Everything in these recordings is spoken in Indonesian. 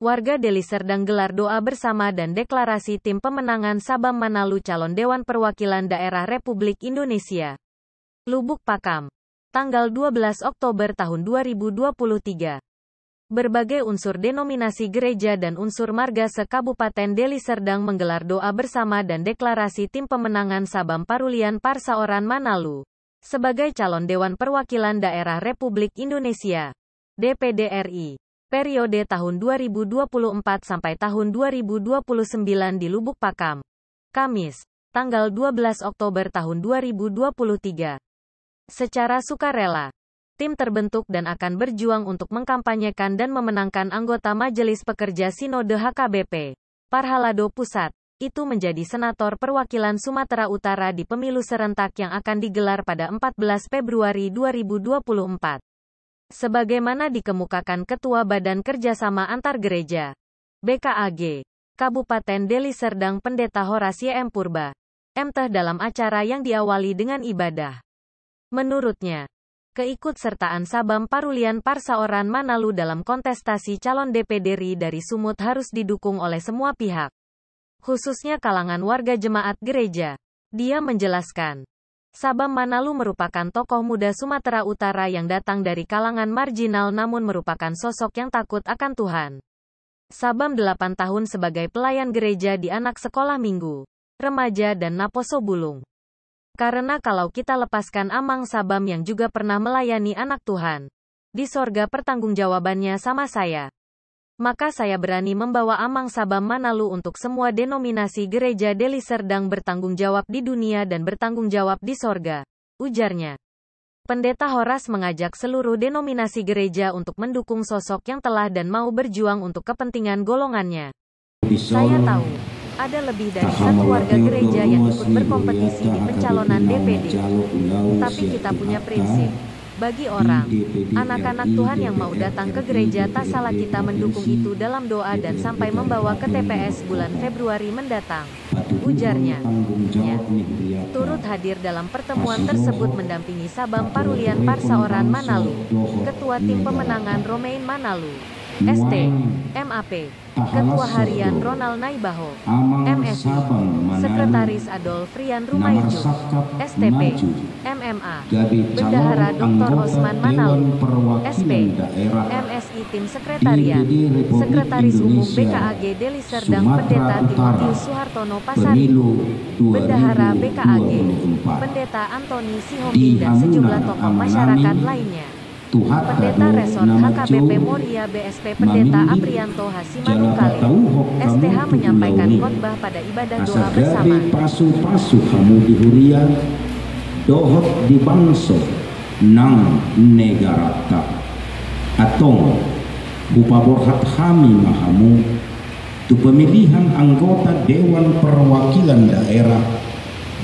Warga Deli Serdang gelar doa bersama dan deklarasi tim pemenangan Sabam Manalu calon Dewan Perwakilan Daerah Republik Indonesia. Lubuk Pakam. Tanggal 12 Oktober tahun 2023. Berbagai unsur denominasi gereja dan unsur marga se-Kabupaten Deli Serdang menggelar doa bersama dan deklarasi tim pemenangan Sabam Parulian Parsaoran Manalu sebagai calon Dewan Perwakilan Daerah Republik Indonesia. DPD RI. Periode tahun 2024 sampai tahun 2029 di Lubuk Pakam. Kamis, tanggal 12 Oktober tahun 2023. Secara sukarela, tim terbentuk dan akan berjuang untuk mengkampanyekan dan memenangkan anggota Majelis Pekerja Sinode HKBP, Parhalado Pusat, itu menjadi Senator Perwakilan Sumatera Utara di pemilu serentak yang akan digelar pada 14 Februari 2024. Sebagaimana dikemukakan Ketua Badan Kerjasama Antar Gereja, BKAG, Kabupaten Deli Serdang Pendeta Horasie M. Purba, MTh dalam acara yang diawali dengan ibadah. Menurutnya, keikutsertaan Sabam Parulian Parsaoran Manalu dalam kontestasi calon DPD RI dari Sumut harus didukung oleh semua pihak, khususnya kalangan warga jemaat gereja. Dia menjelaskan, Sabam Manalu merupakan tokoh muda Sumatera Utara yang datang dari kalangan marginal namun merupakan sosok yang takut akan Tuhan. Sabam 8 tahun sebagai pelayan gereja di anak sekolah minggu, remaja dan Naposo Bulung. Karena kalau kita lepaskan Amang Sabam yang juga pernah melayani anak Tuhan, di sorga pertanggungjawabannya sama saya. Maka saya berani membawa Amang Sabam Manalu untuk semua denominasi gereja Deli Serdang bertanggung jawab di dunia dan bertanggung jawab di sorga, ujarnya. Pendeta Horas mengajak seluruh denominasi gereja untuk mendukung sosok yang telah dan mau berjuang untuk kepentingan golongannya. Saya tahu, ada lebih dari satu warga gereja yang ikut berkompetisi di pencalonan DPD. Tapi kita punya prinsip. Bagi orang, anak-anak Tuhan yang mau datang ke gereja tak salah kita mendukung itu dalam doa dan sampai membawa ke TPS bulan Februari mendatang, ujarnya. Ya, turut hadir dalam pertemuan tersebut mendampingi Sabam Parulian Parsaoran Manalu, Ketua Tim Pemenangan Romain Manalu, ST, MAP, Ketua Harian Ronald Naibaho, MSI, Sekretaris Adolfrian Rumaiju, STP, MMA, Bendahara Dr. Osman Manalu, SP, MSI Tim Sekretariat, Sekretaris Umum BKAG Deli Serdang Pendeta Timotius Suhartono Pasari, Bendahara BKAG, Pendeta Antoni Sihombing dan sejumlah tokoh masyarakat lainnya. Pendeta Resort HKBP Moria BSP Pendeta Aprianto Hasimanukali, STH menyampaikan khotbah pada ibadah doa bersama. Pasu-pasu kamu di Huria, dohot di bangso nang negarata, atong bupaborhat kami mahamu, tu pemilihan anggota Dewan Perwakilan Daerah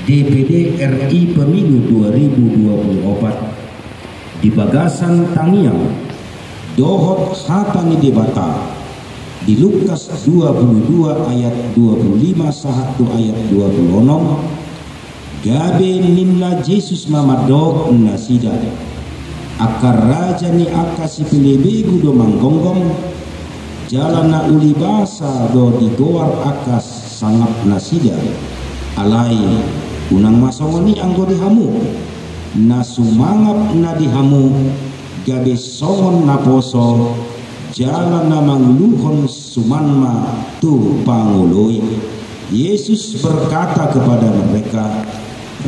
DPD RI Pemilu 2024. Di Bagasan Tangiang, dohot hatani debata, di Lukas 22 ayat 25 sahatu ayat 26, gabe ninna Yesus mamado nasida, akar raja ni akasi pilebegu do manggonggong, jalana ulibasa do digoar akas sangat nasida, alai unang masongoni anggo dihamu, na sumangap na dihamu gabe songon na poso jalan na mangluhon sumanma tu pangului. Yesus berkata kepada mereka,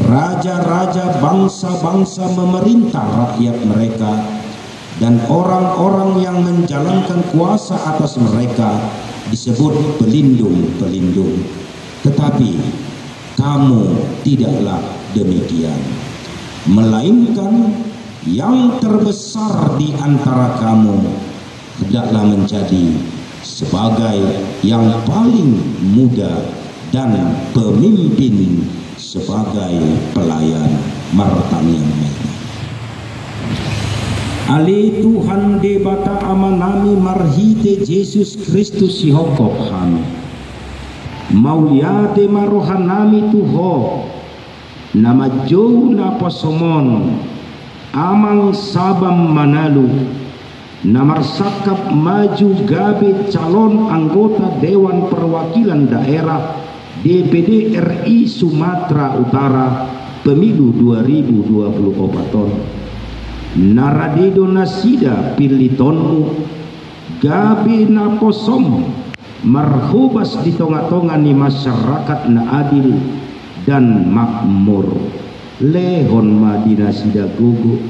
raja-raja bangsa-bangsa memerintah rakyat mereka dan orang-orang yang menjalankan kuasa atas mereka disebut pelindung-pelindung, tetapi kamu tidaklah demikian, melainkan yang terbesar di antara kamu hendaklah menjadi sebagai yang paling muda dan pemimpin sebagai pelayan. Martanian Ali Tuhan debata amanami marhite Yesus Kristus sihokok kami mauliate marohanami tuho nama jauh na posomon Amang Sabam Manalu Nomor sakap maju gabe calon anggota Dewan Perwakilan Daerah DPD RI Sumatera Utara pemilu 2024. Naradedo nasida pilitonmu gabe naposom marhubas di tonga-tonga ni masyarakat na adil dan makmur. Lehon madina sida gugu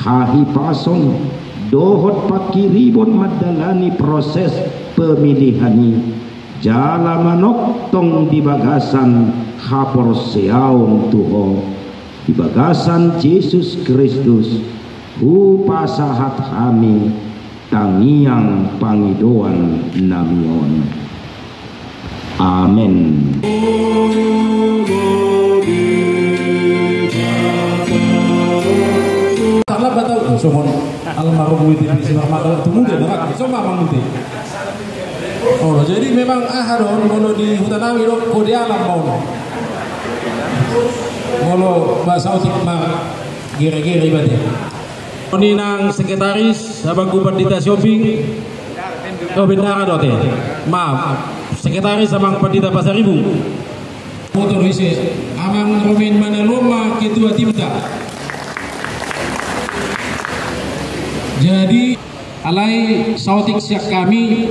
hahi pasong dohot pakiribon madalani proses pemilihani jala manok tong di bagasan hapor seaung tuho di bagasan Yesus Kristus hu pasahat kami tangiang pangidoan namion. Amin. Salah batau somon almarhum itu di sini maka temu dia nak sama manguti. Oh, jadi memang ahadon kalau di hutan awi lo kode alam mau. Kalau bahasa otik mah gere-gere ibadah. Ini nang sekretaris abang Pandita Shopping. Oh benar dote. Maaf. Sekretaris abang Pandita Pasar Ibu. Motor isi amang Romin Manaloma ketua Timta. Jadi alai sautik siak kami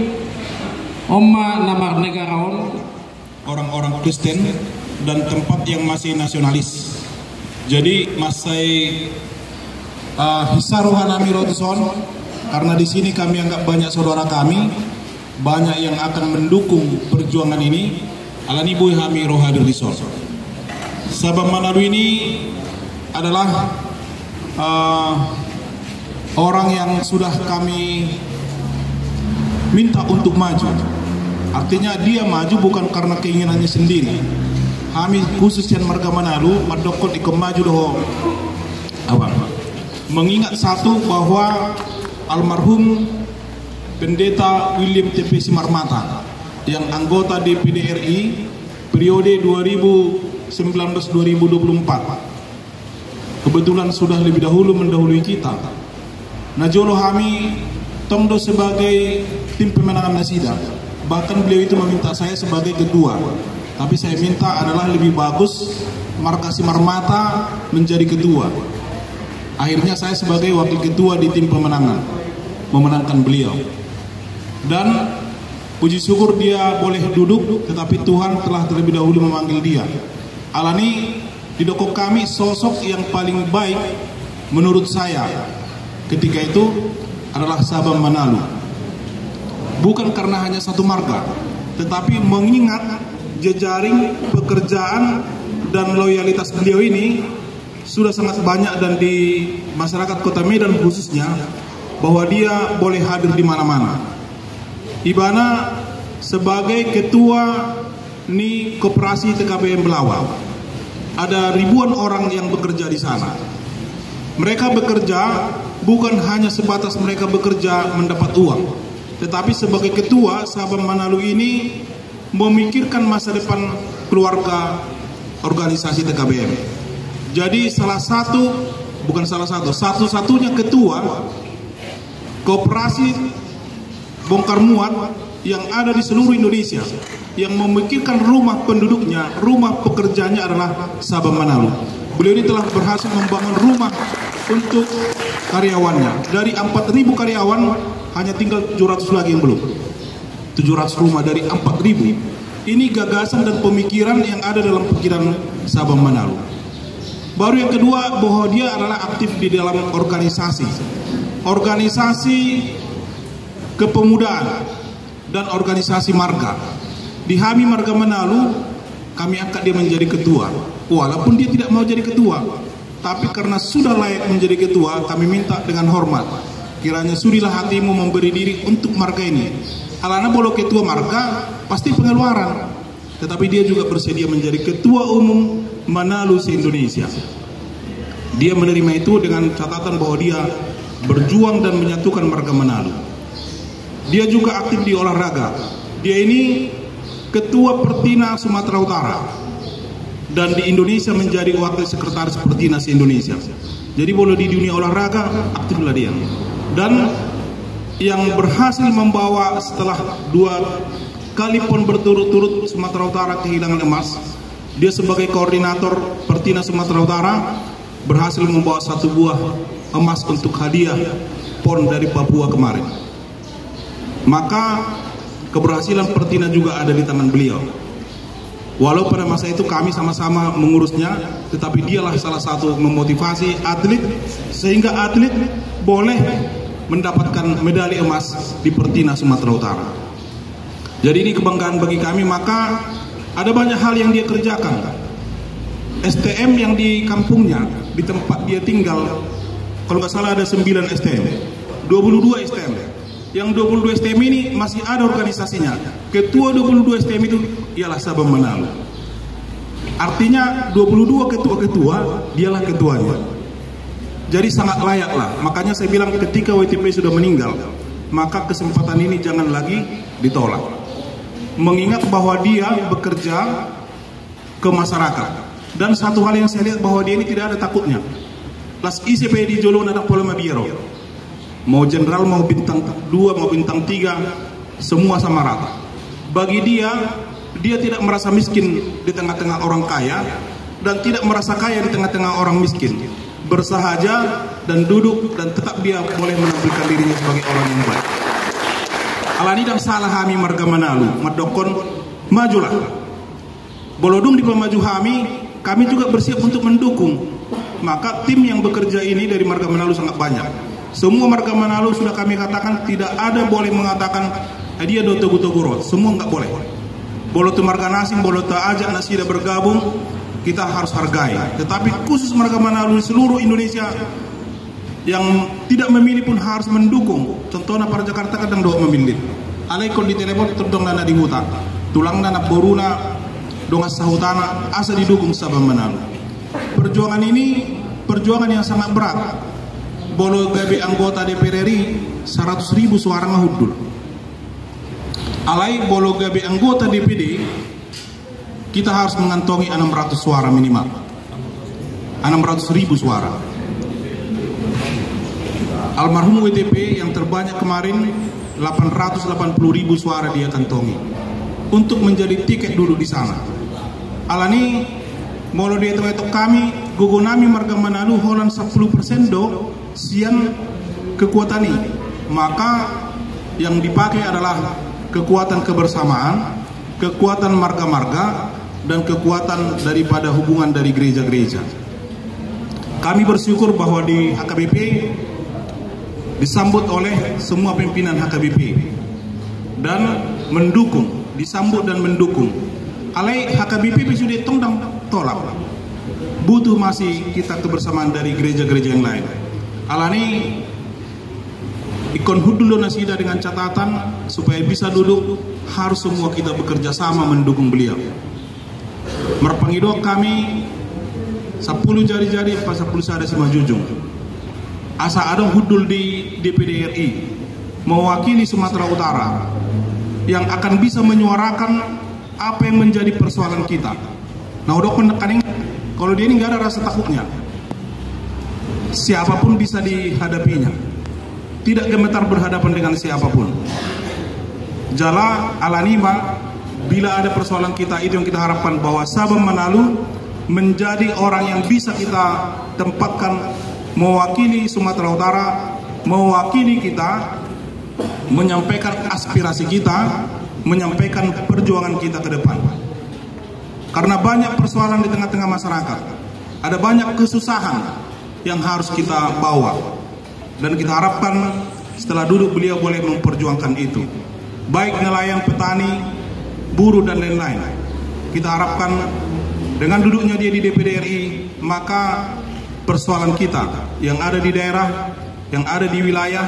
Oma namar negarawan orang-orang Kristen dan tempat yang masih nasionalis. Jadi masai hisaruhan kami rotuson karena di sini kami anggap banyak saudara kami, banyak yang akan mendukung perjuangan ini. Alani boy kami roh hadir di son. Sabang Manado ini adalah orang yang sudah kami minta untuk maju. Artinya dia maju bukan karena keinginannya sendiri. Kami khusus yang marga Manado madokon ikut maju doh abang. Mengingat satu bahwa almarhum Pendeta William T.P. Simarmata yang anggota DPD RI periode 2019-2024 kebetulan sudah lebih dahulu mendahului kita. Najolo kami tongdo sebagai tim pemenangan nasida. Bahkan beliau itu meminta saya sebagai ketua. Tapi saya minta adalah lebih bagus marga Simarmata menjadi ketua. Akhirnya saya sebagai wakil ketua di tim pemenangan memenangkan beliau. Dan puji syukur dia boleh duduk, tetapi Tuhan telah terlebih dahulu memanggil dia. Alani didokok kami sosok yang paling baik menurut saya ketika itu adalah Sabang Manado. Bukan karena hanya satu marga, tetapi mengingat jejaring pekerjaan dan loyalitas beliau ini sudah sangat banyak dan di masyarakat Kota Medan khususnya bahwa dia boleh hadir di mana-mana. Ibana sebagai ketua ni koperasi TKPM Belawang, ada ribuan orang yang bekerja di sana. Mereka bekerja bukan hanya sebatas mereka bekerja mendapat uang, tetapi sebagai ketua Sabang Manado ini memikirkan masa depan keluarga organisasi TKBM. Jadi satu-satunya ketua koperasi bongkar muat yang ada di seluruh Indonesia yang memikirkan rumah penduduknya, rumah pekerjaannya adalah Sabang Manado. Beliau ini telah berhasil membangun rumah untuk karyawannya. Dari 4.000 karyawan hanya tinggal 700 lagi yang belum. 700 rumah dari 4.000. Ini gagasan dan pemikiran yang ada dalam pikiran Sabang Manado. Baru yang kedua, bahwa dia adalah aktif di dalam organisasi kepemudaan dan organisasi marga. Di Hami Marga Manado kami angkat dia menjadi ketua, walaupun dia tidak mau jadi ketua, tapi karena sudah layak menjadi ketua, kami minta dengan hormat, kiranya sudilah hatimu memberi diri untuk marga ini. Alana bolo ketua marga pasti pengeluaran, tetapi dia juga bersedia menjadi ketua umum Manado se-Indonesia. Dia menerima itu dengan catatan bahwa dia berjuang dan menyatukan marga Manado. Dia juga aktif di olahraga. Dia ini ketua Pertina Sumatera Utara dan di Indonesia menjadi wakil sekretaris Pertina se-Indonesia. Jadi boleh di dunia olahraga aktiflah dia. Dan yang berhasil membawa setelah 2 kali pon berturut-turut Sumatera Utara kehilangan emas. Dia sebagai koordinator Pertina Sumatera Utara berhasil membawa 1 buah emas untuk hadiah pon dari Papua kemarin. Maka keberhasilan Pertina juga ada di tangan beliau. Walau pada masa itu kami sama-sama mengurusnya, tetapi dialah salah satu memotivasi atlet sehingga atlet boleh mendapatkan medali emas di Pertina Sumatera Utara. Jadi ini kebanggaan bagi kami. Maka ada banyak hal yang dia kerjakan. STM yang di kampungnya, di tempat dia tinggal, kalau nggak salah ada 9 STM, 22 STM. Yang 22 STM ini masih ada organisasinya. Ketua 22 STM itu ialah Sabam Manalu. Artinya 22 ketua-ketua dialah ketuanya. Jadi sangat layak lah. Makanya saya bilang ketika WTP sudah meninggal, maka kesempatan ini jangan lagi ditolak. Mengingat bahwa dia bekerja ke masyarakat. Dan satu hal yang saya lihat bahwa dia ini tidak ada takutnya. Las ICP di Jolo ada Polema Biero. Mau jenderal, mau bintang 2, mau bintang 3, semua sama rata. Bagi dia tidak merasa miskin di tengah-tengah orang kaya, dan tidak merasa kaya di tengah-tengah orang miskin. Bersahaja dan duduk, dan tetap dia boleh menampilkan dirinya sebagai orang yang baik. Alani dan salah kami marga Manalu, madokon majulah. Bolodung di pemaju kami juga bersiap untuk mendukung. Maka tim yang bekerja ini dari marga Manalu sangat banyak. Semua marga Manalu sudah kami katakan tidak ada boleh mengatakan dia doto-guro, semua nggak boleh. Boloto marga Nasim, boloto ajak Nasida bergabung, kita harus hargai. Tetapi khusus marga Manalu di seluruh Indonesia yang tidak memilih pun harus mendukung. Contohnya para Jakarta kadang doa memilih. Alaikon di telepon terdong dana di hutan, tulang dana boruna, dongas sahutana, asa didukung Sabam Manalu. Perjuangan ini perjuangan yang sangat berat. Bolo gabe anggota DPR RI 100.000 suara ngahudul. Alai bolo gabe anggota DPD kita harus mengantongi 600 suara minimal. 600.000 suara. Almarhum WTP yang terbanyak kemarin 880.000 suara dia kantongi untuk menjadi tiket dulu di sana. Alani molo dia itu kami gugunami marga Manalu holan 10% do sian kekuatan ini. Maka yang dipakai adalah kekuatan kebersamaan, kekuatan marga-marga, dan kekuatan daripada hubungan dari gereja-gereja. Kami bersyukur bahwa di HKBP disambut oleh semua pimpinan HKBP dan mendukung, disambut dan mendukung. Alai HKBP sudah tongdang tolak. Butuh masih kita kebersamaan dari gereja-gereja yang lain. Alani ikon hudul Nasida dengan catatan supaya bisa duduk harus semua kita bekerja sama mendukung beliau. Merpangido kami 10 jari-jari pas 10 sada si majujung. Asa adong hudul di DPD RI mewakili Sumatera Utara yang akan bisa menyuarakan apa yang menjadi persoalan kita. Nah udah penekanin kalau dia ini nggak ada rasa takutnya. Siapapun bisa dihadapinya. Tidak gemetar berhadapan dengan siapapun. Jala alanima bila ada persoalan kita itu yang kita harapkan bahwa Sabam Manalu menjadi orang yang bisa kita tempatkan mewakili Sumatera Utara, mewakili kita, menyampaikan aspirasi kita, menyampaikan perjuangan kita ke depan. Karena banyak persoalan di tengah-tengah masyarakat, ada banyak kesusahan yang harus kita bawa, dan kita harapkan setelah duduk beliau boleh memperjuangkan itu, baik nelayan, petani, buruh dan lain-lain. Kita harapkan dengan duduknya dia di DPD RI, maka persoalan kita yang ada di daerah, yang ada di wilayah,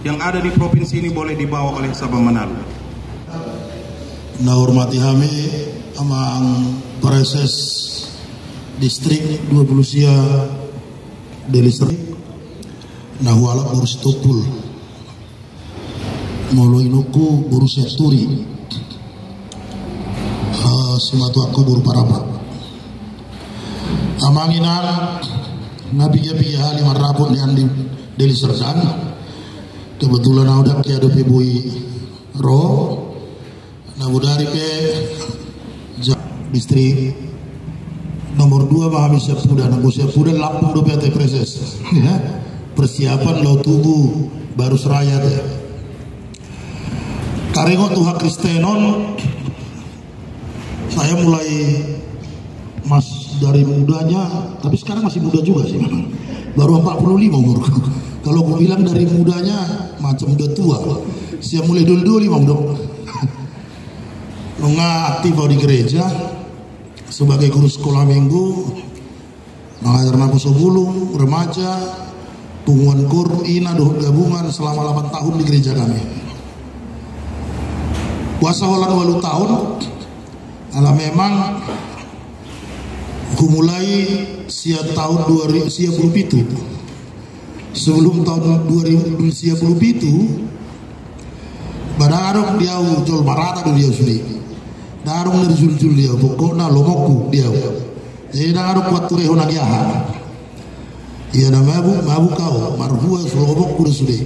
yang ada di provinsi ini boleh dibawa oleh Sabam Manalu. Nah hormati kami amang proses distrik 20 sia Deliser nah wala urus topul molo inuku urus seturi sematu aku buru parapat amanginan nabi ya hali marabut yang di Deliser dan kebetulan ada ki ada pebui ro na budari pe distrik nomor 2 Bahami Sepuda na Sepuda lapung do PT Preses ya persiapan lo tubuh baru seraya teh karengo tuha Kristenon saya mulai dari mudanya, tapi sekarang masih muda juga sih, baru 45 umur. Kalau gue bilang dari mudanya macam udah tua, saya mulai dulu dong. Nggak aktif di gereja sebagai guru sekolah minggu, mengajar naposo bulung, remaja, pengumuman kur, ina gabungan selama 8 tahun di gereja kami. Puasa holan 8 tahun, ala memang aku mulai tahun 2000 sebelum tahun 2000 badarong dia jol barata dia sudah darong nerjul dia pokoknya lomoku dia jadi darong kuat tureho nagiaha iya nama mabu kau marhua selobok sudah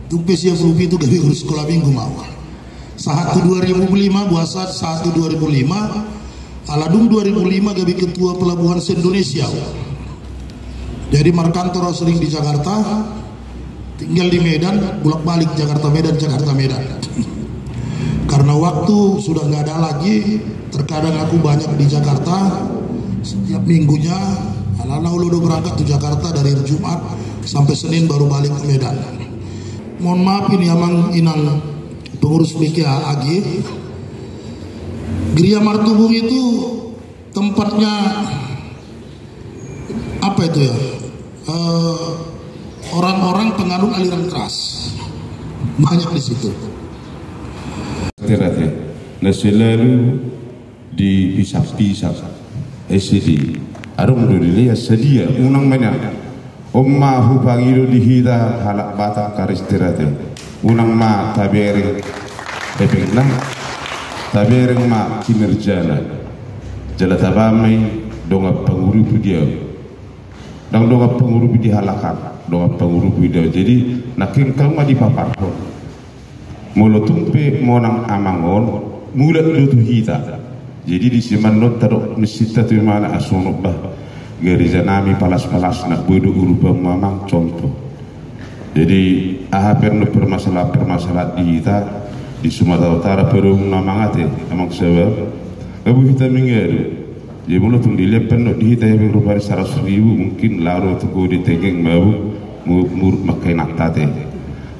tumpe sia 2007 gawe urus sekolah minggu mau saat 2005 puasa saat 2005 Aladung 2005 gabi ketua pelabuhan se-Indonesia. Jadi Markantor sering di Jakarta, tinggal di Medan, bolak-balik Jakarta Medan. Karena waktu sudah nggak ada lagi, terkadang aku banyak di Jakarta. Setiap minggunya, alana udah berangkat ke Jakarta dari Jumat sampai Senin baru balik ke Medan. Mohon maaf ini amang inang pengurus BKA Agi. Geria Martubung itu tempatnya apa itu ya? Orang-orang penganut aliran keras banyak di situ. Nah selalu dipisah-pisah. SD, arung dulu ya sedia unang mana? Omma hubangiru dihida halak batang karis terate. Unang ma tabering bebenglah. Tabereng ma kinerjana jala tabamai donga pengurupi dia dan donga pengurupi di halakan donga pengurupi dia jadi nakin kau ma di papar mulu tumpe monang amangon mulat lutu hita jadi di siman not taro mesita tu mana asono bah gereja nami palas-palas nak bodo urubang mamang contoh jadi ahaper no permasalahan di hita di Sumatera Utara perlu namangate amang sebab abu kita mengeru jadi mula tung dilepen di kita yang berubah 100.000 mungkin lalu tu di tegeng babu mur makai naktate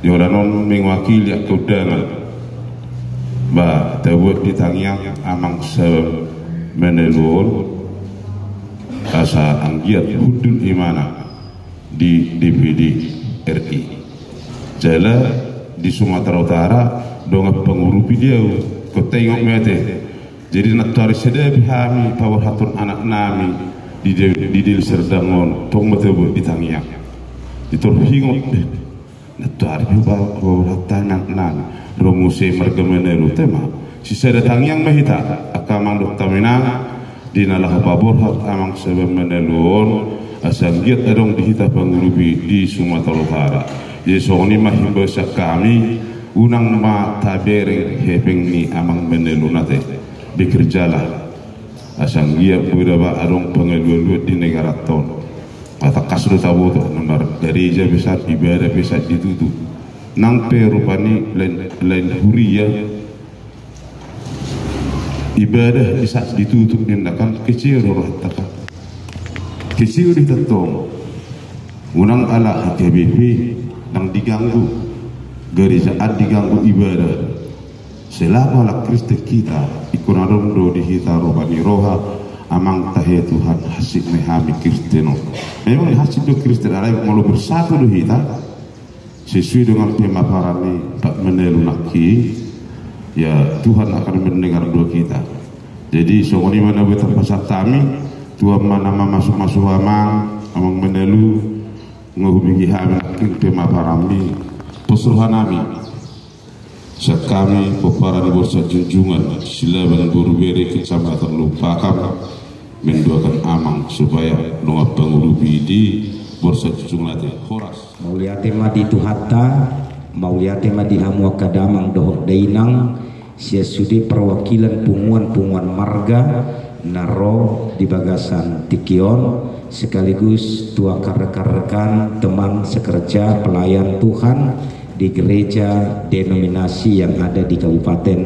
jolanon mengwakili atau dengan ba terbuat di tangiang amang sebab menelur asa anggiat hudun imana di DPD RI jala di Sumatera Utara donga pengurupi dia ko tengok mete jadi nak tarik sedep kami power hatun anak nami di del serdangon tong mete di tangiang itu hingot nak tarik power hatan anak nami romuse margamene tema si sada tangiang mahita akamang dok tamina di nalah babor hat amang sebab menelon asal giat adong dihita pengurupi di Sumatera Utara jadi soni mahimba kami unang ma tabereng hepeng ni amang menelunate bekerjalah asang dia beberapa arong pengeluar di negara ton kata kasro tabu nomor gereja besar ibadah besar ditutup nang perupani lain huria ibadah bisa ditutup tindakan kecil roh kecil ditetong unang ala HKBP nang diganggu gereja diganggu ibadah selama la Kristen kita ikunaron do dihita rohani roha amang tahe Tuhan hasil mehami Kristeno memang hasil do Kristen alai malu bersatu do hita sesuai dengan pemaparan Pak Menelunaki ya Tuhan akan mendengar doa kita jadi songoni mana betul pasal kami Tuhan mana masuk amang menelu ngubingi kami pemaparan pesuruhan kami saat kami peparah di Borsa Junjungan Silaban Borubere Kecamatan Lumpakam mendoakan amang supaya doa pengurupi di Borsa Junjungan horas mulia tema di Tuhatta Mauliate madihamu akadamang dohok dainang sia sudi perwakilan punguan marga naro di bagasan Tikion, sekaligus tua rekan-rekan teman sekerja pelayan Tuhan di gereja denominasi yang ada di Kabupaten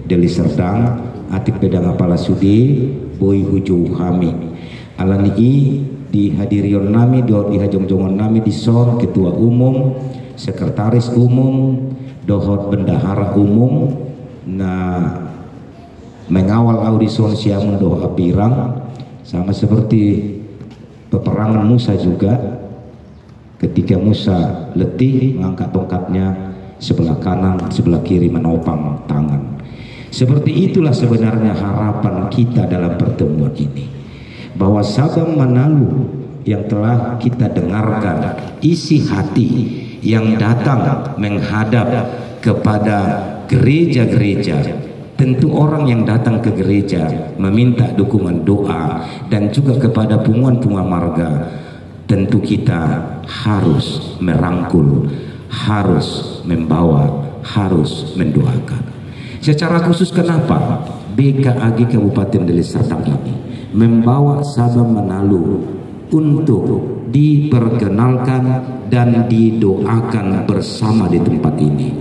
Deli Serdang, Atik Pedang Apala Sudi Boy Huju Hami alani dihadirion nami di hajong-jongon nami di son ketua umum, sekretaris umum, dohot bendahara umum, mengawal audison siamun doh apirang, sama seperti peperangan Musa juga. Ketika Musa letih mengangkat tongkatnya, sebelah kanan sebelah kiri menopang tangan. Seperti itulah sebenarnya harapan kita dalam pertemuan ini, bahwa Sabang Manalu yang telah kita dengarkan isi hati yang datang menghadap kepada gereja-gereja. Tentu orang yang datang ke gereja meminta dukungan doa dan juga kepada punguan-punguan marga. Tentu kita harus merangkul, harus membawa, harus mendoakan. Secara khusus kenapa BKAG Kabupaten Deli Serdang ini membawa Sabang Manalu untuk diperkenalkan dan didoakan bersama di tempat ini?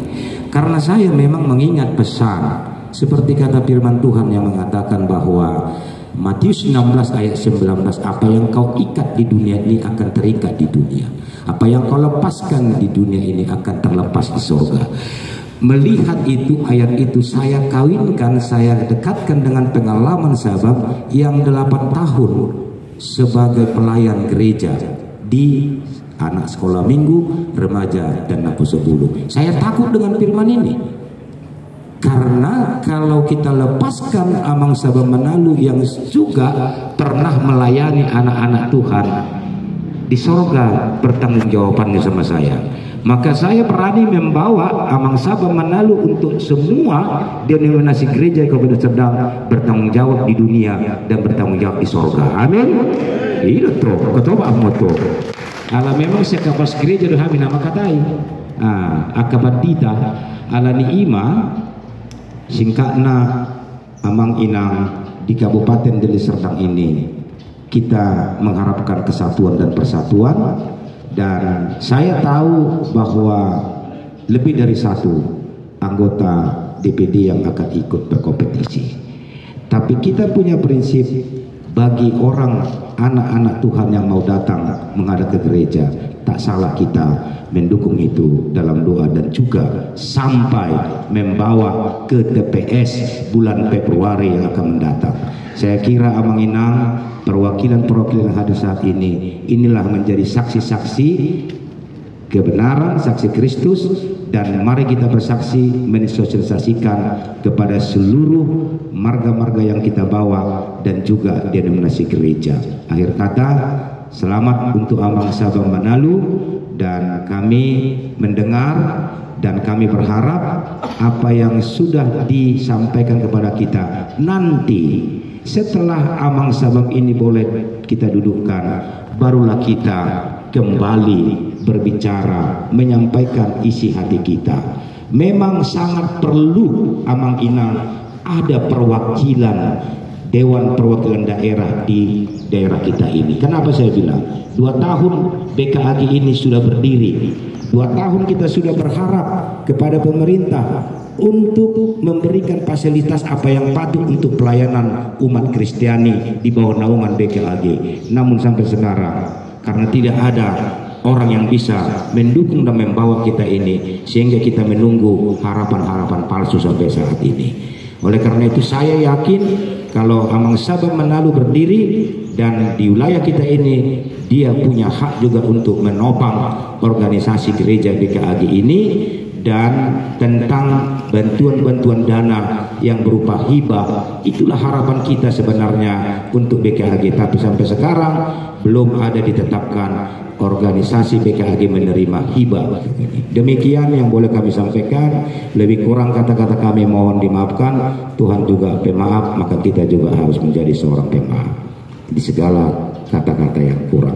Karena saya memang mengingat pesan seperti kata firman Tuhan yang mengatakan bahwa Matius 16 ayat 19, apa yang kau ikat di dunia ini akan terikat di dunia, apa yang kau lepaskan di dunia ini akan terlepas di surga. Melihat itu, ayat itu saya kawinkan, saya dekatkan dengan pengalaman Sabang yang 8 tahun sebagai pelayan gereja di anak sekolah minggu, remaja, dan naposebulu. Saya takut dengan firman ini, karena kalau kita lepaskan Amang Sabang Manalu yang juga pernah melayani anak-anak Tuhan di sorga bertanggung jawabannya sama saya, maka saya berani membawa Amang Sabang Manalu untuk semua denominasi gereja Kabupaten Serdang bertanggung jawab di dunia dan bertanggung jawab di sorga. Amin. Itu ketua moto. Ala memang sekapas gereja doh kami nama katai. Akabat dita ala ni ima singkatna Amang Inang di Kabupaten Deli Serdang ini kita mengharapkan kesatuan dan persatuan, dan saya tahu bahwa lebih dari satu anggota DPD yang akan ikut berkompetisi. Tapi kita punya prinsip, bagi orang anak-anak Tuhan yang mau datang menghadap ke gereja, tak salah kita mendukung itu dalam doa dan juga sampai membawa ke TPS bulan Februari yang akan mendatang. Saya kira Amang Inang, perwakilan-perwakilan hadir saat ini, inilah menjadi saksi-saksi kebenaran, saksi Kristus, dan mari kita bersaksi mensosialisasikan kepada seluruh marga-marga yang kita bawa dan juga denominasi gereja. Akhir kata, selamat untuk Amang Sabang Manalu, dan kami mendengar dan kami berharap apa yang sudah disampaikan kepada kita nanti setelah Amang Sabang ini boleh kita dudukkan, barulah kita kembali berbicara, menyampaikan isi hati kita. Memang sangat perlu Amang Inang ada perwakilan Dewan Perwakilan Daerah di daerah kita ini. Kenapa saya bilang 2 tahun BKAG ini sudah berdiri, 2 tahun kita sudah berharap kepada pemerintah untuk memberikan fasilitas apa yang patut untuk pelayanan umat Kristiani di bawah naungan BKAG. Namun sampai sekarang karena tidak ada orang yang bisa mendukung dan membawa kita ini, sehingga kita menunggu harapan-harapan palsu sampai saat ini. Oleh karena itu saya yakin kalau Amang Sabang Manalu berdiri dan di wilayah kita ini, dia punya hak juga untuk menopang organisasi gereja BKAG ini, dan tentang bantuan-bantuan dana yang berupa hibah, itulah harapan kita sebenarnya untuk BKAG. Tapi sampai sekarang belum ada ditetapkan organisasi BKAG menerima hibah. Demikian yang boleh kami sampaikan. Lebih kurang kata-kata kami mohon dimaafkan. Tuhan juga pemaaf, maka kita juga harus menjadi seorang pemaaf di segala kata-kata yang kurang.